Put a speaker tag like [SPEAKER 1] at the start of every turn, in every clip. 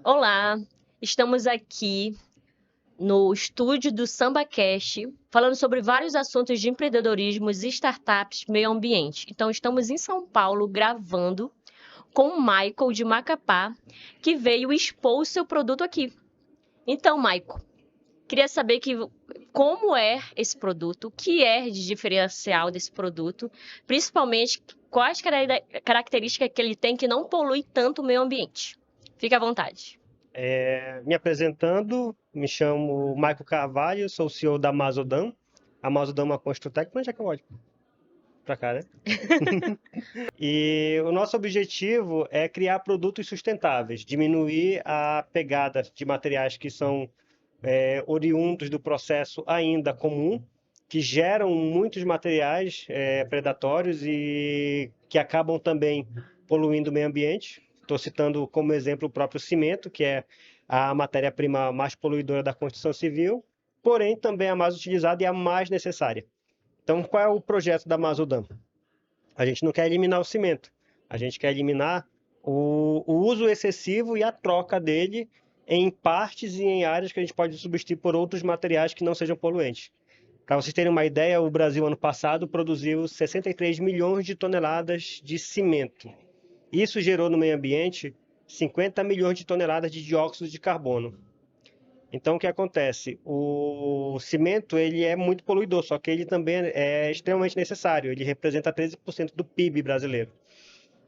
[SPEAKER 1] Olá, estamos aqui no estúdio do SambaCast, falando sobre vários assuntos de empreendedorismo, startups, meio ambiente. Então, estamos em São Paulo gravando com o Michael de Macapá, que veio expor o seu produto aqui. Então, Michael, queria saber como é esse produto, o que é de diferencial desse produto, principalmente quais características que ele tem que não polui tanto o meio ambiente. Fique à vontade.
[SPEAKER 2] Me apresentando, me chamo Michael Carvalho, sou o CEO da Amazodam. A Amazodam é uma Construtec, mas já que eu olho para cá, né? E o nosso objetivo é criar produtos sustentáveis, diminuir a pegada de materiais que são oriundos do processo ainda comum, que geram muitos materiais predatórios e que acabam também poluindo o meio ambiente. Estou citando como exemplo o próprio cimento, que é a matéria-prima mais poluidora da construção civil, porém também a mais utilizada e a mais necessária. Então, qual é o projeto da Masodam? A gente não quer eliminar o cimento, a gente quer eliminar o uso excessivo e a troca dele em partes e em áreas que a gente pode substituir por outros materiais que não sejam poluentes. Para vocês terem uma ideia, o Brasil ano passado produziu 63 milhões de toneladas de cimento. Isso gerou no meio ambiente 50 milhões de toneladas de dióxido de carbono. Então, o que acontece? O cimento ele é muito poluidor, só que ele também é extremamente necessário. Ele representa 13% do PIB brasileiro.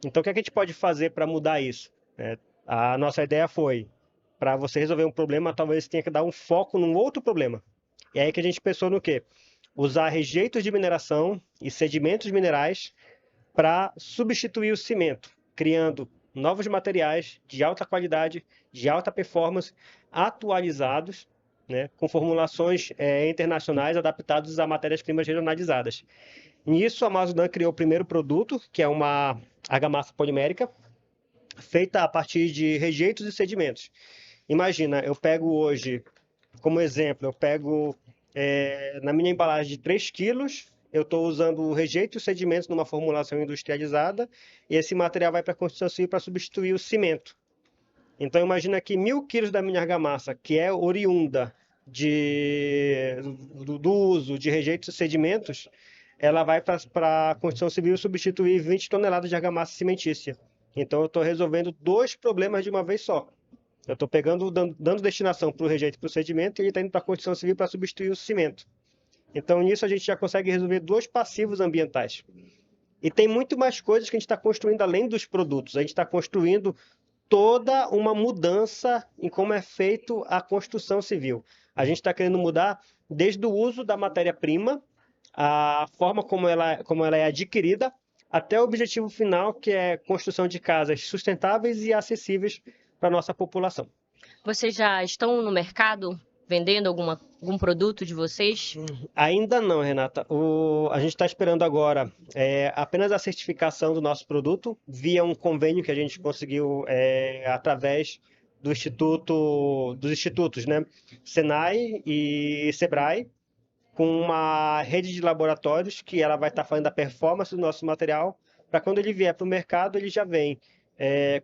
[SPEAKER 2] Então, o que a gente pode fazer para mudar isso? A nossa ideia foi, para você resolver um problema, talvez você tenha que dar um foco num outro problema. E aí que a gente pensou no quê? Usar rejeitos de mineração e sedimentos minerais para substituir o cimento, criando novos materiais de alta qualidade, de alta performance, atualizados, né, com formulações internacionais adaptadas a matérias-primas regionalizadas. Nisso, a Mazudan criou o primeiro produto, que é uma argamassa polimérica, feita a partir de rejeitos e sedimentos. Imagina, eu pego hoje, como exemplo, eu pego na minha embalagem de 3 quilos, eu estou usando rejeitos e sedimentos numa formulação industrializada, e esse material vai para a construção civil para substituir o cimento. Então imagina que 1.000 quilos da minha argamassa, que é oriunda do uso de rejeitos e sedimentos, ela vai para a construção civil substituir 20 toneladas de argamassa cimentícia. Então eu estou resolvendo dois problemas de uma vez só. Eu estou pegando, dando destinação para o rejeito e para o sedimento, e ele está indo para a construção civil para substituir o cimento. Então nisso a gente já consegue resolver dois passivos ambientais. E tem muito mais coisas que a gente está construindo além dos produtos. A gente está construindo toda uma mudança em como é feito a construção civil. A gente está querendo mudar desde o uso da matéria-prima, a forma como ela é adquirida, até o objetivo final, que é construção de casas sustentáveis e acessíveis para a nossa população.
[SPEAKER 1] Vocês já estão no mercado vendendo algum produto de vocês?
[SPEAKER 2] Ainda não, Renata. A gente está esperando agora apenas a certificação do nosso produto via um convênio que a gente conseguiu através dos institutos, né? Senai e Sebrae, com uma rede de laboratórios que ela vai estar fazendo a performance do nosso material para quando ele vier para o mercado, ele já vem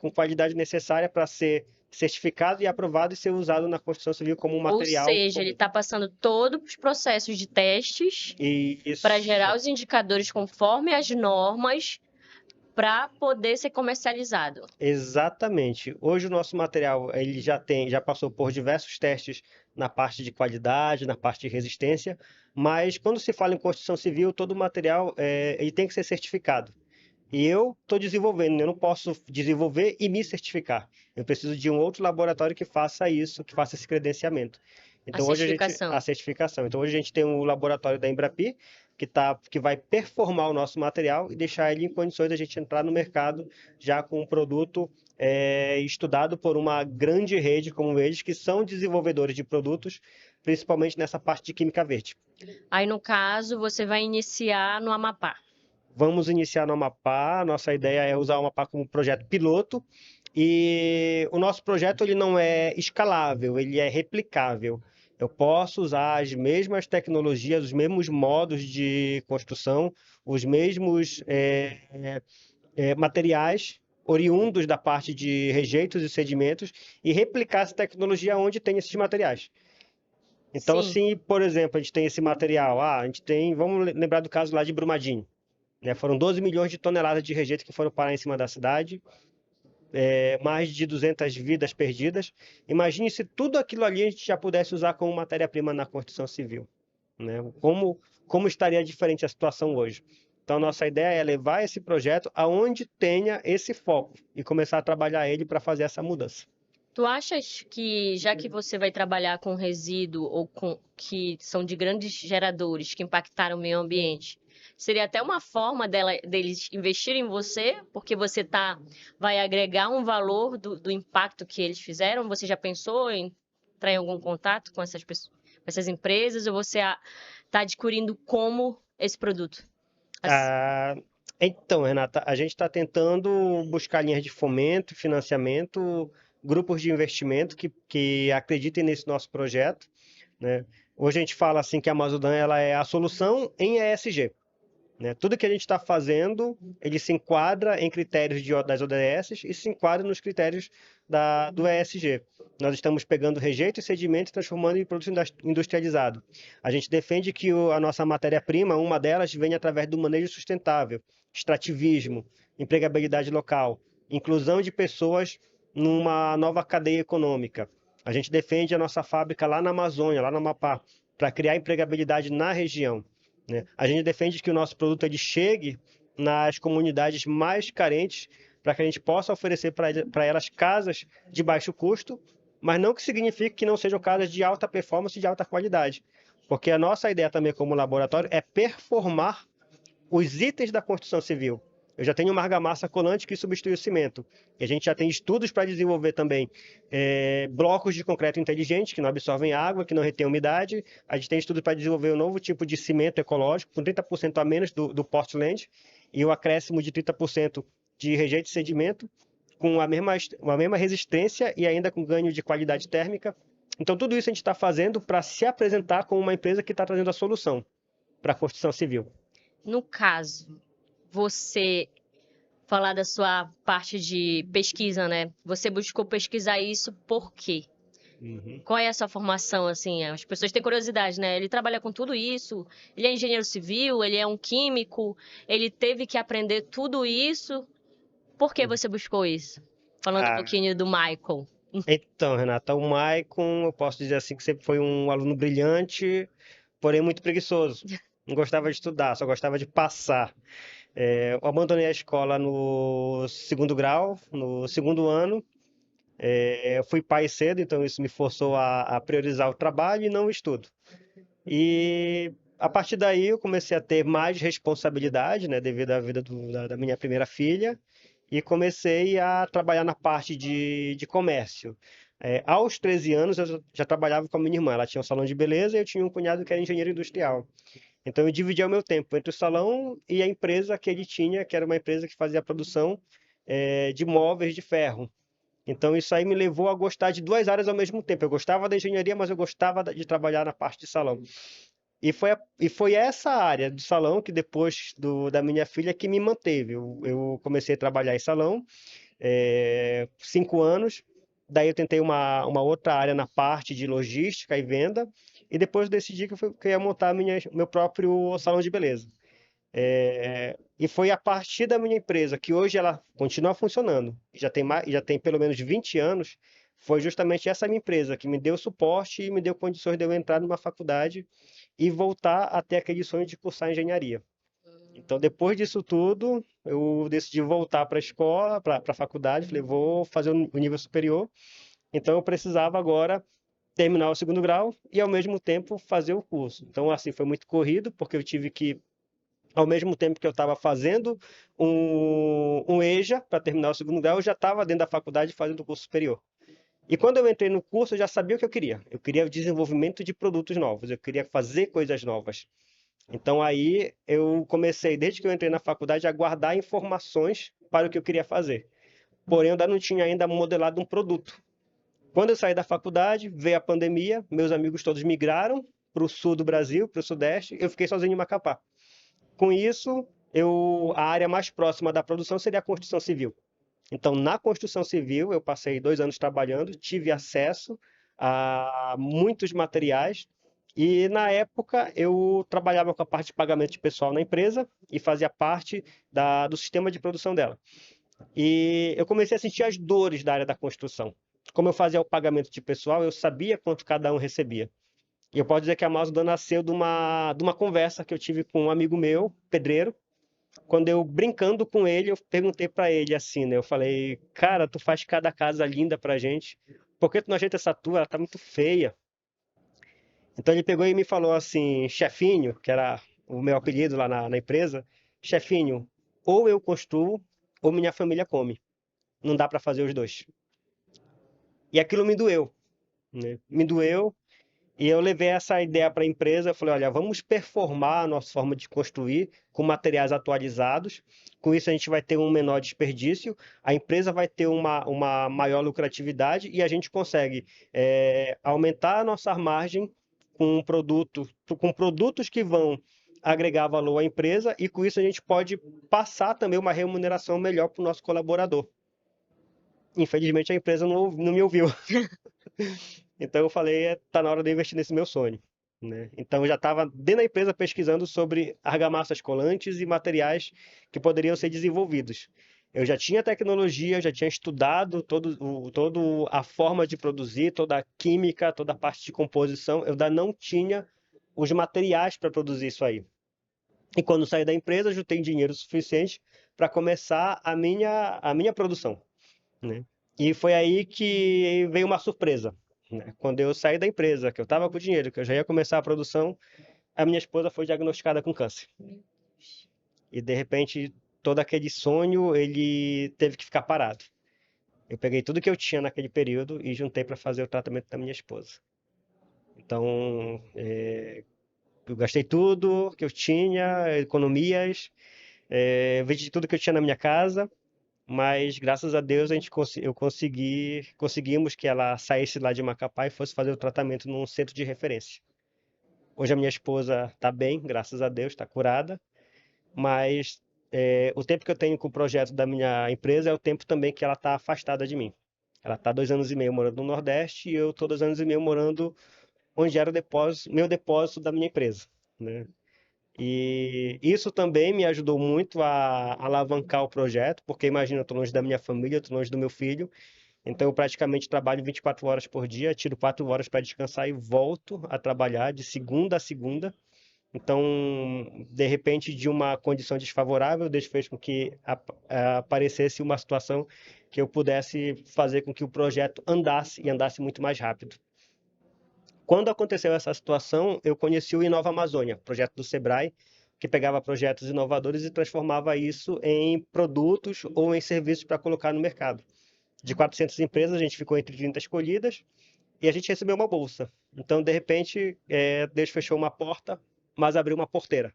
[SPEAKER 2] com qualidade necessária para ser certificado e aprovado e ser usado na construção civil como um
[SPEAKER 1] Ou
[SPEAKER 2] material
[SPEAKER 1] seja, ele
[SPEAKER 2] comum.
[SPEAKER 1] está passando todos os processos de testes
[SPEAKER 2] E
[SPEAKER 1] para gerar
[SPEAKER 2] isso.
[SPEAKER 1] os indicadores conforme as normas para poder ser comercializado.
[SPEAKER 2] Exatamente. Hoje o nosso material ele já passou por diversos testes na parte de qualidade, na parte de resistência, mas quando se fala em construção civil, todo o material ele tem que ser certificado. E eu estou desenvolvendo, eu não posso desenvolver e me certificar. Eu preciso de um outro laboratório que faça isso, que faça esse credenciamento.
[SPEAKER 1] A
[SPEAKER 2] Então hoje a
[SPEAKER 1] certificação.
[SPEAKER 2] certificação. Então hoje a gente tem um laboratório da Embrapi que vai performar o nosso material e deixar ele em condições de a gente entrar no mercado já com um produto estudado por uma grande rede como eles, que são desenvolvedores de produtos, principalmente nessa parte de química verde.
[SPEAKER 1] Aí, no caso, você vai iniciar no Amapá.
[SPEAKER 2] Vamos iniciar no Amapá. Nossa ideia é usar o Amapá como projeto piloto. E o nosso projeto ele não é escalável, ele é replicável. Eu posso usar as mesmas tecnologias, os mesmos modos de construção, os mesmos materiais oriundos da parte de rejeitos e sedimentos e replicar essa tecnologia onde tem esses materiais. Então,
[SPEAKER 1] Sim.
[SPEAKER 2] assim, por exemplo, a gente tem esse material, a gente tem, vamos lembrar do caso lá de Brumadinho, né? Foram 12 milhões de toneladas de rejeito que foram parar em cima da cidade, mais de 200 vidas perdidas. Imagine se tudo aquilo ali a gente já pudesse usar como matéria-prima na construção civil, né? Como estaria diferente a situação hoje? Então, nossa ideia é levar esse projeto aonde tenha esse foco e começar a trabalhar ele para fazer essa mudança.
[SPEAKER 1] Tu achas que, já que você vai trabalhar com resíduo ou com que são de grandes geradores que impactaram o meio ambiente, seria até uma forma deles investirem em você, porque vai agregar um valor do impacto que eles fizeram? Você já pensou em entrar em algum contato com com essas empresas, ou você está adquirindo como esse produto?
[SPEAKER 2] Ah, então, Renata, a gente está tentando buscar linhas de fomento, financiamento, grupos de investimento que acreditem nesse nosso projeto, né? Hoje a gente fala assim que a Amazon ela é a solução em ESG, né? Tudo que a gente está fazendo, ele se enquadra em critérios das ODS e se enquadra nos critérios do ESG. Nós estamos pegando rejeito e sedimento e transformando em produto industrializado. A gente defende que a nossa matéria-prima, uma delas, venha através do manejo sustentável, extrativismo, empregabilidade local, inclusão de pessoas numa nova cadeia econômica. A gente defende a nossa fábrica lá na Amazônia, lá no Amapá, para criar empregabilidade na região, né? A gente defende que o nosso produto ele chegue nas comunidades mais carentes para que a gente possa oferecer para elas casas de baixo custo, mas não que signifique que não sejam casas de alta performance e de alta qualidade. Porque a nossa ideia também como laboratório é performar os itens da construção civil. Eu já tenho uma argamassa colante que substitui o cimento. E a gente já tem estudos para desenvolver também blocos de concreto inteligente, que não absorvem água, que não retêm umidade. A gente tem estudos para desenvolver um novo tipo de cimento ecológico, com 30% a menos do Portland, e o acréscimo de 30% de rejeito de sedimento, com a mesma resistência e ainda com ganho de qualidade térmica. Então, tudo isso a gente está fazendo para se apresentar como uma empresa que está trazendo a solução para a construção civil.
[SPEAKER 1] No caso, você falar da sua parte de pesquisa, né? Você buscou pesquisar isso por quê?
[SPEAKER 2] Uhum.
[SPEAKER 1] Qual é a sua formação, assim? As pessoas têm curiosidade, né? Ele trabalha com tudo isso, ele é engenheiro civil, ele é um químico, ele teve que aprender tudo isso. Por que você buscou isso? Falando um
[SPEAKER 2] Ah,
[SPEAKER 1] pouquinho do Michael.
[SPEAKER 2] então, Renata, o Maicon, eu posso dizer assim que sempre foi um aluno brilhante, porém muito preguiçoso. Não gostava de estudar, só gostava de passar. Eu abandonei a escola no segundo grau, no segundo ano. Eu fui pai cedo, então isso me forçou a priorizar o trabalho e não o estudo. E a partir daí eu comecei a ter mais responsabilidade, né, devido à vida da minha primeira filha, e comecei a trabalhar na parte de comércio. Aos 13 anos eu já trabalhava com a minha irmã, ela tinha um salão de beleza e eu tinha um cunhado que era engenheiro industrial. Então eu dividia o meu tempo entre o salão e a empresa que ele tinha, que era uma empresa que fazia a produção de móveis de ferro. Então isso aí me levou a gostar de duas áreas ao mesmo tempo. Eu gostava da engenharia, mas eu gostava de trabalhar na parte de salão. E foi essa área do salão que depois da minha filha que me manteve. Eu comecei a trabalhar em salão, 5 anos. Daí eu tentei uma outra área na parte de logística e venda. E depois eu decidi que eu ia montar meu próprio salão de beleza. E foi a partir da minha empresa, que hoje ela continua funcionando, já tem pelo menos 20 anos, foi justamente essa minha empresa que me deu suporte e me deu condições de eu entrar numa faculdade e voltar a ter aquele sonho de cursar engenharia. Então, depois disso tudo, eu decidi voltar para a escola, para a faculdade, falei, vou fazer o nível superior. Então, eu precisava agora terminar o segundo grau e, ao mesmo tempo, fazer o curso. Então, assim, foi muito corrido, porque eu tive que ao mesmo tempo que eu estava fazendo um EJA para terminar o segundo grau, eu já estava dentro da faculdade fazendo o curso superior. E quando eu entrei no curso, eu já sabia o que eu queria. Eu queria o desenvolvimento de produtos novos, eu queria fazer coisas novas. Então aí eu comecei, desde que eu entrei na faculdade, a guardar informações para o que eu queria fazer. Porém, eu ainda não tinha ainda modelado um produto. Quando eu saí da faculdade, veio a pandemia, meus amigos todos migraram para o sul do Brasil, para o sudeste, eu fiquei sozinho em Macapá. Com isso, a área mais próxima da produção seria a construção civil. Então, na construção civil, eu passei 2 anos trabalhando, tive acesso a muitos materiais e, na época, eu trabalhava com a parte de pagamento de pessoal na empresa e fazia parte do sistema de produção dela. E eu comecei a sentir as dores da área da construção. Como eu fazia o pagamento de pessoal, eu sabia quanto cada um recebia. E eu posso dizer que a Mazda nasceu de uma conversa que eu tive com um amigo meu, pedreiro, quando eu, brincando com ele, eu perguntei para ele assim, né? Eu falei, cara, tu faz cada casa linda pra gente, por que tu não ajeita essa tua? Ela tá muito feia. Então ele pegou e me falou assim, chefinho, que era o meu apelido lá na empresa, chefinho, ou eu construo ou minha família come. Não dá para fazer os dois. E aquilo me doeu, né? Me doeu. E eu levei essa ideia para a empresa, eu falei, olha, vamos performar a nossa forma de construir com materiais atualizados. Com isso a gente vai ter um menor desperdício, a empresa vai ter uma maior lucratividade e a gente consegue aumentar a nossa margem com produtos que vão agregar valor à empresa e com isso a gente pode passar também uma remuneração melhor para o nosso colaborador. Infelizmente a empresa não me ouviu. Então eu falei, tá na hora de eu investir nesse meu sonho, né? Então eu já estava dentro da empresa pesquisando sobre argamassas colantes e materiais que poderiam ser desenvolvidos. Eu já tinha tecnologia, já tinha estudado todo a forma de produzir, toda a química, toda a parte de composição. Eu ainda não tinha os materiais para produzir isso aí. E quando saí da empresa, juntei dinheiro suficiente para começar a minha produção, né? E foi aí que veio uma surpresa, né? Quando eu saí da empresa, que eu estava com dinheiro, que eu já ia começar a produção, a minha esposa foi diagnosticada com câncer. E de repente, todo aquele sonho, ele teve que ficar parado. Eu peguei tudo que eu tinha naquele período e juntei para fazer o tratamento da minha esposa. Então, eu gastei tudo que eu tinha, economias, vendi tudo que eu tinha na minha casa. Mas graças a Deus conseguimos que ela saísse lá de Macapá e fosse fazer o tratamento num centro de referência. Hoje a minha esposa está bem, graças a Deus, está curada, mas o tempo que eu tenho com o projeto da minha empresa é o tempo também que ela está afastada de mim. Ela está 2 anos e meio morando no Nordeste e eu estou 2 anos e meio morando onde era meu depósito da minha empresa, né? E isso também me ajudou muito a alavancar o projeto, porque imagina, eu estou longe da minha família, estou longe do meu filho, então eu praticamente trabalho 24 horas por dia, tiro 4 horas para descansar e volto a trabalhar de segunda a segunda. Então, de repente, de uma condição desfavorável, Deus fez com que aparecesse uma situação que eu pudesse fazer com que o projeto andasse e andasse muito mais rápido. Quando aconteceu essa situação, eu conheci o Inova Amazônia, projeto do Sebrae, que pegava projetos inovadores e transformava isso em produtos ou em serviços para colocar no mercado. De 400 empresas, a gente ficou entre 30 escolhidas e a gente recebeu uma bolsa. Então, de repente, Deus fechou uma porta, mas abriu uma porteira.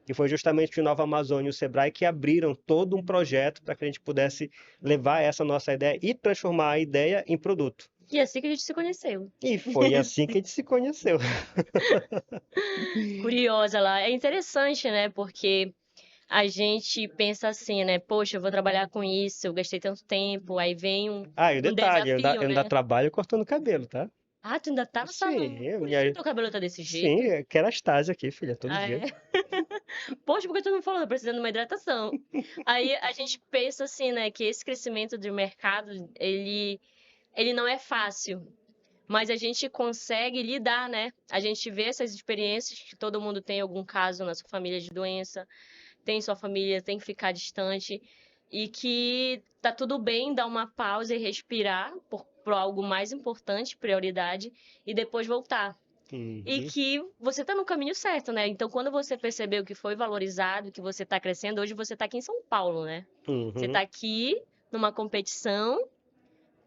[SPEAKER 2] E foi justamente o Inova Amazônia e o Sebrae que abriram todo um projeto para que a gente pudesse levar essa nossa ideia e transformar a ideia em produto.
[SPEAKER 1] E é assim que a gente se conheceu.
[SPEAKER 2] E foi assim que a gente se conheceu.
[SPEAKER 1] Curiosa lá. É interessante, né? Porque a gente pensa assim, né? Poxa, eu vou trabalhar com isso, eu gastei tanto tempo, aí vem um,
[SPEAKER 2] Ah, e o
[SPEAKER 1] um
[SPEAKER 2] detalhe,
[SPEAKER 1] desafio,
[SPEAKER 2] eu ainda
[SPEAKER 1] né?
[SPEAKER 2] trabalho cortando cabelo, tá?
[SPEAKER 1] Ah, tu ainda tá no salão.
[SPEAKER 2] Sim,
[SPEAKER 1] Por isso que teu cabelo tá desse
[SPEAKER 2] sim,
[SPEAKER 1] jeito?
[SPEAKER 2] eu quero Astásia aqui, filha, todo
[SPEAKER 1] Ah,
[SPEAKER 2] dia.
[SPEAKER 1] é? Poxa, por que tu não falou? Tô precisando de uma hidratação. Aí a gente pensa assim, né? Que esse crescimento do mercado, ele não é fácil. Mas a gente consegue lidar, né? A gente vê essas experiências que todo mundo tem algum caso na sua família de doença, tem sua família, tem que ficar distante e que tá tudo bem dar uma pausa e respirar por algo mais importante, prioridade, e depois voltar. E
[SPEAKER 2] Uhum,
[SPEAKER 1] que você tá no caminho certo, né? Então, quando você percebeu que foi valorizado, que você tá crescendo, hoje você tá aqui em São Paulo, né? Você
[SPEAKER 2] uhum.
[SPEAKER 1] tá aqui numa competição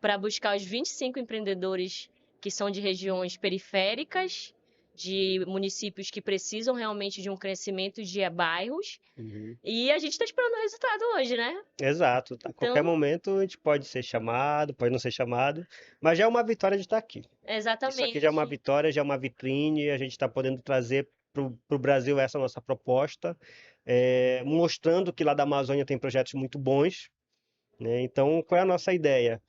[SPEAKER 1] para buscar os 25 empreendedores que são de regiões periféricas, de municípios que precisam realmente de um crescimento de bairros.
[SPEAKER 2] Uhum.
[SPEAKER 1] E a gente está esperando o resultado hoje, né?
[SPEAKER 2] Exato, a qualquer
[SPEAKER 1] Então,
[SPEAKER 2] momento a gente pode ser chamado, pode não ser chamado, mas já é uma vitória de estar aqui. Isso aqui já é uma
[SPEAKER 1] exatamente.
[SPEAKER 2] vitória, já é uma vitrine, a gente está podendo trazer para o Brasil essa nossa proposta, mostrando que lá da Amazônia tem projetos muito bons, né? Então, qual é a nossa ideia?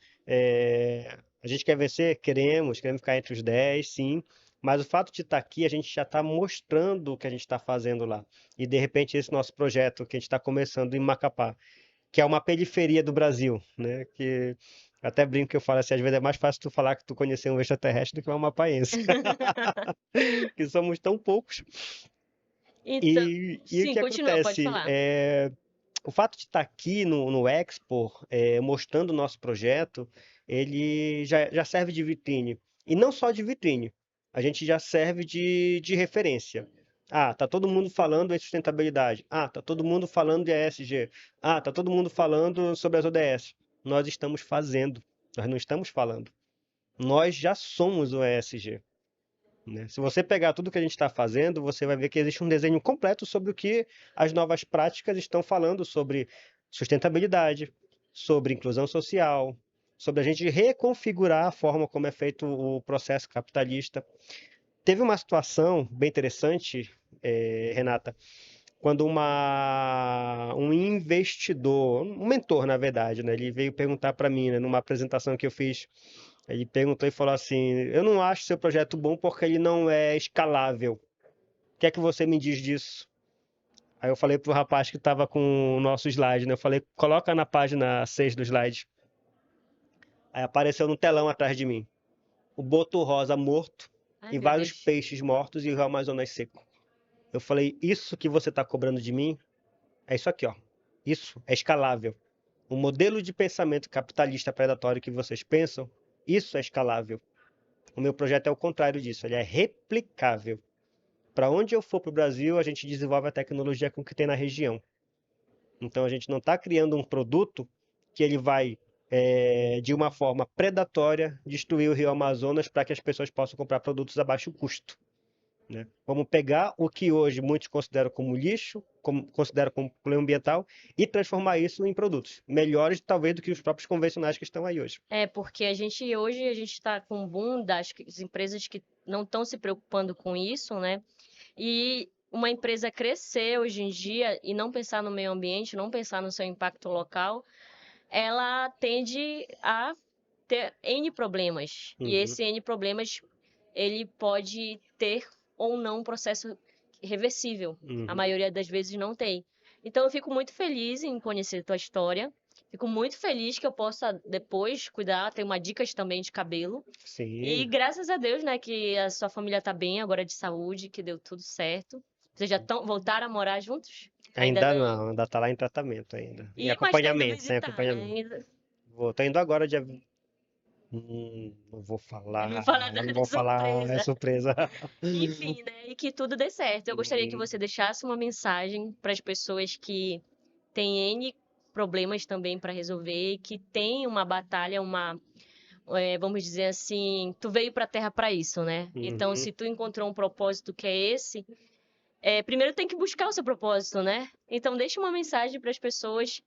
[SPEAKER 2] A gente quer vencer? Queremos ficar entre os 10, sim, mas o fato de estar aqui, a gente já está mostrando o que a gente está fazendo lá. E, de repente, esse nosso projeto que a gente está começando em Macapá, que é uma periferia do Brasil, né? Que até brinco que eu falo assim, às vezes é mais fácil tu falar que tu conheceu um extraterrestre do que um amapaense, que somos tão poucos.
[SPEAKER 1] Então,
[SPEAKER 2] E o
[SPEAKER 1] sim,
[SPEAKER 2] que
[SPEAKER 1] continua, pode
[SPEAKER 2] acontece?
[SPEAKER 1] falar.
[SPEAKER 2] O fato de estar aqui no Expo, mostrando o nosso projeto, ele já serve de vitrine. E não só de vitrine, a gente já serve de referência. Ah, tá todo mundo falando em sustentabilidade. Ah, tá todo mundo falando de ESG. Ah, tá todo mundo falando sobre as ODS. Nós estamos fazendo, nós não estamos falando. Nós já somos o ESG, né? Se você pegar tudo que a gente está fazendo, você vai ver que existe um desenho completo sobre o que as novas práticas estão falando sobre sustentabilidade, sobre inclusão social, sobre a gente reconfigurar a forma como é feito o processo capitalista. Teve uma situação bem interessante, Renata, quando um investidor, um mentor, na verdade, né, ele veio perguntar para mim, né, numa apresentação que eu fiz. Ele perguntou e falou assim: Eu não acho seu projeto bom porque ele não é escalável. O que é que você me diz disso? Aí eu falei pro rapaz que estava com o nosso slide, né? Eu falei: Coloca na página 6 do slide. Aí apareceu no telão atrás de mim o boto rosa morto
[SPEAKER 1] Ai,
[SPEAKER 2] e
[SPEAKER 1] meu
[SPEAKER 2] vários
[SPEAKER 1] Deus.
[SPEAKER 2] peixes mortos e o rio Amazonas seco. Eu falei: Isso que você está cobrando de mim é isso aqui, ó. Isso é escalável. O modelo de pensamento capitalista predatório que vocês pensam, isso é escalável. O meu projeto é o contrário disso, ele é replicável. Para onde eu for para o Brasil, a gente desenvolve a tecnologia com o que tem na região. Então a gente não está criando um produto que ele vai, de uma forma predatória, destruir o Rio Amazonas para que as pessoas possam comprar produtos a baixo custo, né? Vamos pegar o que hoje muitos consideram como lixo, consideram como problema ambiental, e transformar isso em produtos melhores, talvez, do que os próprios convencionais que estão aí hoje.
[SPEAKER 1] É, porque hoje a gente está com um boom das empresas que não estão se preocupando com isso, né? E uma empresa crescer hoje em dia e não pensar no meio ambiente, não pensar no seu impacto local, ela tende a ter N problemas. E
[SPEAKER 2] Uhum,
[SPEAKER 1] esse N problemas, ele pode ter ou não um processo reversível. A
[SPEAKER 2] uhum.
[SPEAKER 1] maioria das vezes não tem. Então eu fico muito feliz em conhecer a tua história. Fico muito feliz que eu possa depois cuidar, ter uma dicas também de cabelo. E
[SPEAKER 2] Sim.
[SPEAKER 1] graças a Deus, né, que a sua família tá bem agora de saúde, que deu tudo certo. Vocês já voltaram a morar juntos? Ainda
[SPEAKER 2] Ainda
[SPEAKER 1] não.
[SPEAKER 2] não, ainda está lá em tratamento ainda. Em
[SPEAKER 1] Mas tá indo
[SPEAKER 2] acompanhamento, sem
[SPEAKER 1] visitar, né?
[SPEAKER 2] acompanhamento. Tô indo agora dia. Não vou
[SPEAKER 1] Não
[SPEAKER 2] falar,
[SPEAKER 1] fala
[SPEAKER 2] não
[SPEAKER 1] nada,
[SPEAKER 2] vou falar, é
[SPEAKER 1] surpresa.
[SPEAKER 2] surpresa.
[SPEAKER 1] Enfim, né? E que tudo dê certo. Eu gostaria que você deixasse uma mensagem para as pessoas que têm N problemas também para resolver, que têm uma batalha, vamos dizer assim, tu veio para a Terra para isso, né? Então,
[SPEAKER 2] Uhum.
[SPEAKER 1] se tu encontrou um propósito que é esse, primeiro tem que buscar o seu propósito, né? Então, deixa uma mensagem para as pessoas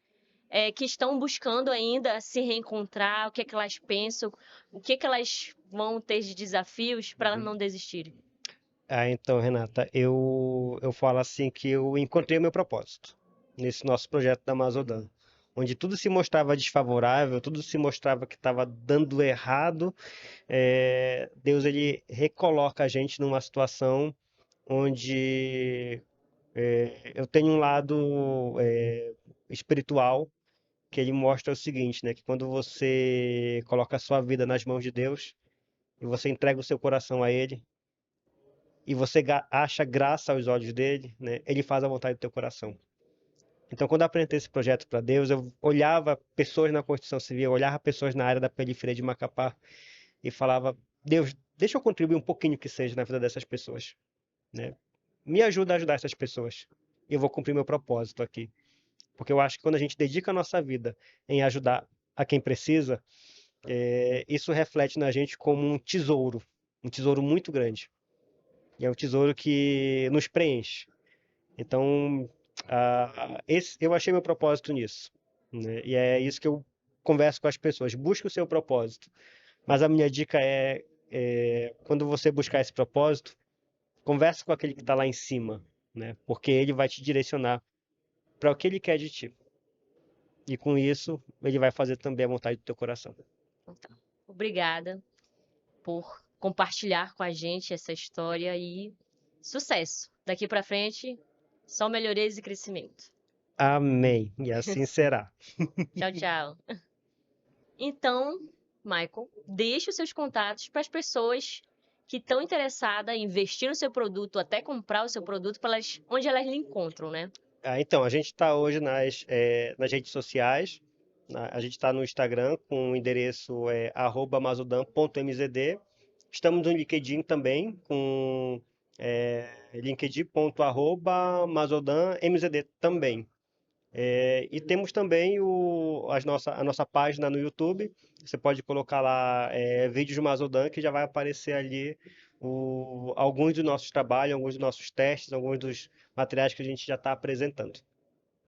[SPEAKER 1] que estão buscando ainda se reencontrar, o que é que elas pensam, o que é que elas vão ter de desafios para elas não desistirem.
[SPEAKER 2] Então, Renata, eu falo assim que eu encontrei o meu propósito nesse nosso projeto da Amazodan, onde tudo se mostrava desfavorável, tudo se mostrava que estava dando errado. Deus ele recoloca a gente numa situação onde eu tenho um lado espiritual que ele mostra o seguinte, né, que quando você coloca a sua vida nas mãos de Deus e você entrega o seu coração a Ele e você acha graça aos olhos dele, né, Ele faz a vontade do teu coração. Então, quando eu apresentei esse projeto para Deus, eu olhava pessoas na construção civil, eu olhava pessoas na área da periferia de Macapá e falava: Deus, deixa eu contribuir um pouquinho que seja na vida dessas pessoas, né? Me ajuda a ajudar essas pessoas. E eu vou cumprir meu propósito aqui. Porque eu acho que quando a gente dedica a nossa vida em ajudar a quem precisa, isso reflete na gente como um tesouro muito grande. E é um tesouro que nos preenche. Então, eu achei meu propósito nisso, né? E é isso que eu converso com as pessoas. Busque o seu propósito. Mas a minha dica quando você buscar esse propósito, converse com aquele que está lá em cima, né? Porque ele vai te direcionar para o que ele quer de ti. E com isso, ele vai fazer também a vontade do teu coração.
[SPEAKER 1] Então tá. Obrigada por compartilhar com a gente essa história e sucesso. Daqui para frente, só melhorias e crescimento.
[SPEAKER 2] Amém. E assim será.
[SPEAKER 1] Tchau, tchau. Então, Michael, deixe os seus contatos para as pessoas que estão interessadas em investir no seu produto, até comprar o seu produto, onde elas lhe encontram, né?
[SPEAKER 2] Então, a gente está hoje nas redes sociais. A gente está no Instagram com o endereço @mazodan.mzd. Estamos no LinkedIn também com linkedin.mazodanmzd também. E temos também a nossa página no YouTube. Você pode colocar lá vídeos Mazodan, que já vai aparecer ali alguns dos nossos trabalhos, alguns dos nossos testes, alguns dos materiais que a gente já está apresentando.